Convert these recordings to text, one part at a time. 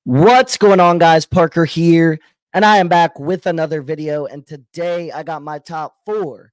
What's going on, guys? Parker here, and I am back with another video. And today I got my top 4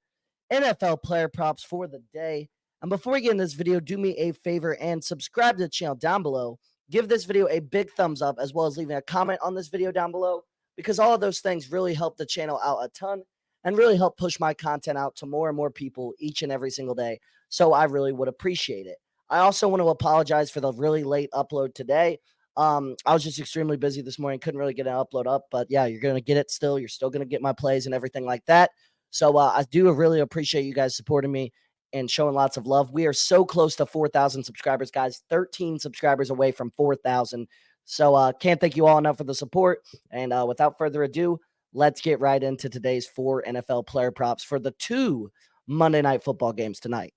NFL player props for the day. And before we get in this video, do me a favor and subscribe to the channel down below. Give this video a big thumbs up, as well as leaving a comment on this video down below, because all of those things really help the channel out a ton and really help push my content out to more and more people each and every single day. So I really would appreciate it. I also want to apologize for the really late upload today. I was just extremely busy this morning, couldn't really get an upload up, but yeah, you're going to get it still. You're still going to get my plays and everything like that. So I do really appreciate you guys supporting me and showing lots of love. We are so close to 4,000 subscribers, guys, 13 subscribers away from 4,000. So can't thank you all enough for the support. And without further ado, let's get right into today's 4 NFL player props for the 2 Monday Night Football games tonight.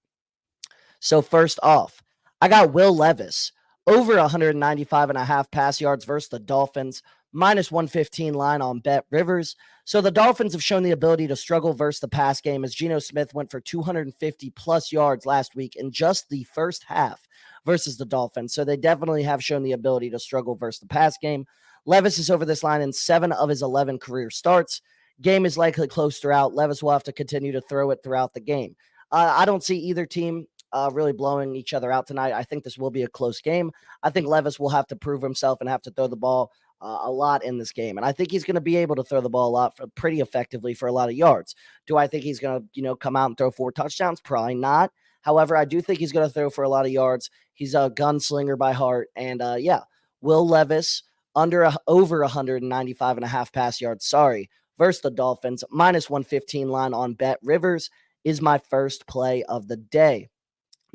So first off, I got Will Levis over 195.5 pass yards versus the Dolphins, minus 115 line on Bet Rivers. So the Dolphins have shown the ability to struggle versus the pass game, as Geno Smith went for 250 plus yards last week in just the first half versus the Dolphins. So they definitely have shown the ability to struggle versus the pass game. Levis is over this line in 7 of his 11 career starts. Game is likely close throughout. Levis will have to continue to throw it throughout the game. I don't see either team really blowing each other out tonight. I think this will be a close game. I think Levis will have to prove himself and have to throw the ball a lot in this game. And I think he's going to be able to throw the ball a lot pretty effectively for a lot of yards. Do I think he's going to, come out and throw 4 touchdowns? Probably not. However, I do think he's going to throw for a lot of yards. He's a gunslinger by heart. And Will Levis over 195.5 pass yards. Versus the Dolphins, minus 115 line on Bet Rivers is my first play of the day.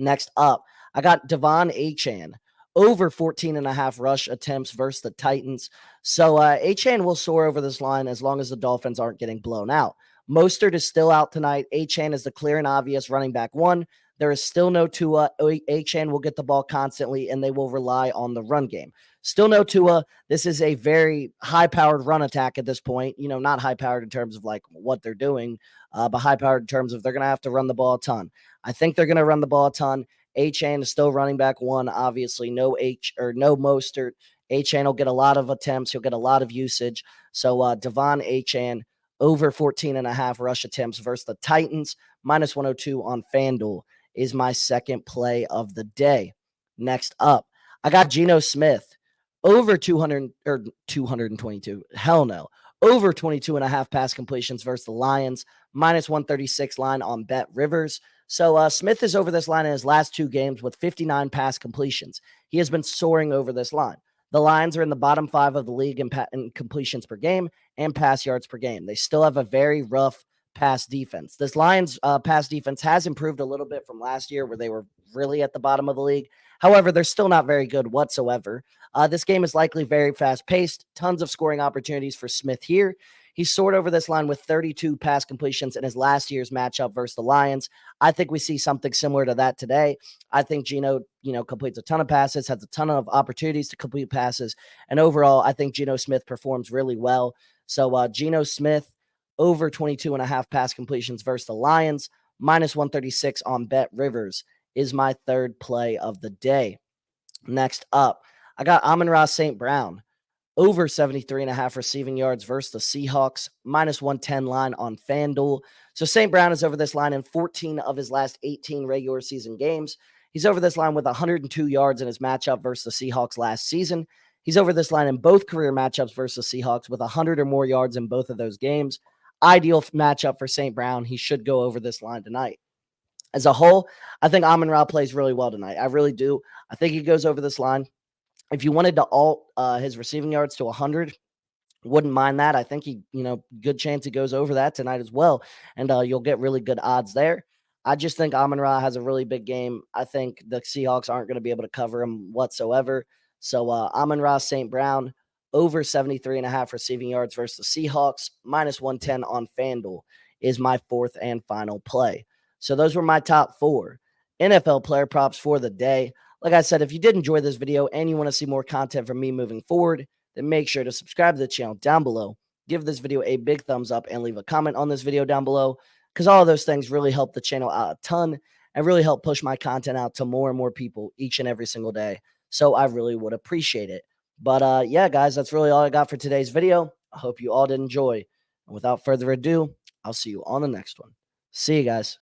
Next up, I got Devon Achane over 14.5 rush attempts versus the Titans. So Achane will soar over this line as long as the Dolphins aren't getting blown out. Mostert is still out tonight. Achane is the clear and obvious running back 1. There is still no Tua. Achane will get the ball constantly, and they will rely on the run game. Still no Tua. This is a very high-powered run attack at this point. Not high-powered in terms of like what they're doing, but high-powered in terms of they're going to have to run the ball a ton. I think they're going to run the ball a ton. Achane is still running back 1, obviously. No Mostert. Achane will get a lot of attempts. He'll get a lot of usage. So Devon Achane over 14.5 rush attempts versus the Titans, minus 102 on Fanduel is my second play of the day. Next up, I got Geno Smith over 222. Hell no. Over 22.5 pass completions versus the Lions, minus 136 line on Bet Rivers. So Smith is over this line in his last 2 games with 59 pass completions. He has been soaring over this line. The Lions are in the bottom 5 of the league in completions per game and pass yards per game. They still have a very rough pass defense. This Lions pass defense has improved a little bit from last year, where they were really at the bottom of the league. However, they're still not very good whatsoever. This game is likely very fast-paced. Tons of scoring opportunities for Smith here. He soared over this line with 32 pass completions in his last year's matchup versus the Lions. I think we see something similar to that today. I think Geno, completes a ton of passes, has a ton of opportunities to complete passes. And overall, I think Geno Smith performs really well. So Geno Smith over 22.5 pass completions versus the Lions, minus 136 on Bet Rivers is my third play of the day. Next up, I got Amon-Ra St. Brown over 73.5 receiving yards versus the Seahawks, minus 110 line on Fanduel. So St. Brown is over this line in 14 of his last 18 regular season games. He's over this line with 102 yards in his matchup versus the Seahawks last season. He's over this line in both career matchups versus the Seahawks with 100 or more yards in both of those games. Ideal matchup for St. Brown. He should go over this line tonight. As a whole, I think Amon-Ra plays really well tonight. I really do. I think he goes over this line. If you wanted to alt his receiving yards to 100, wouldn't mind that. I think he, good chance he goes over that tonight as well. And you'll get really good odds there. I just think Amon-Ra has a really big game. I think the Seahawks aren't going to be able to cover him whatsoever. So Amon-Ra St. Brown over 73.5 receiving yards versus the Seahawks, minus 110 on Fanduel is my fourth and final play. So those were my top 4 NFL player props for the day. Like I said, if you did enjoy this video and you want to see more content from me moving forward, then make sure to subscribe to the channel down below. Give this video a big thumbs up and leave a comment on this video down below, because all of those things really help the channel out a ton and really help push my content out to more and more people each and every single day. So I really would appreciate it. But yeah, guys, that's really all I got for today's video. I hope you all did enjoy. And without further ado, I'll see you on the next one. See you guys.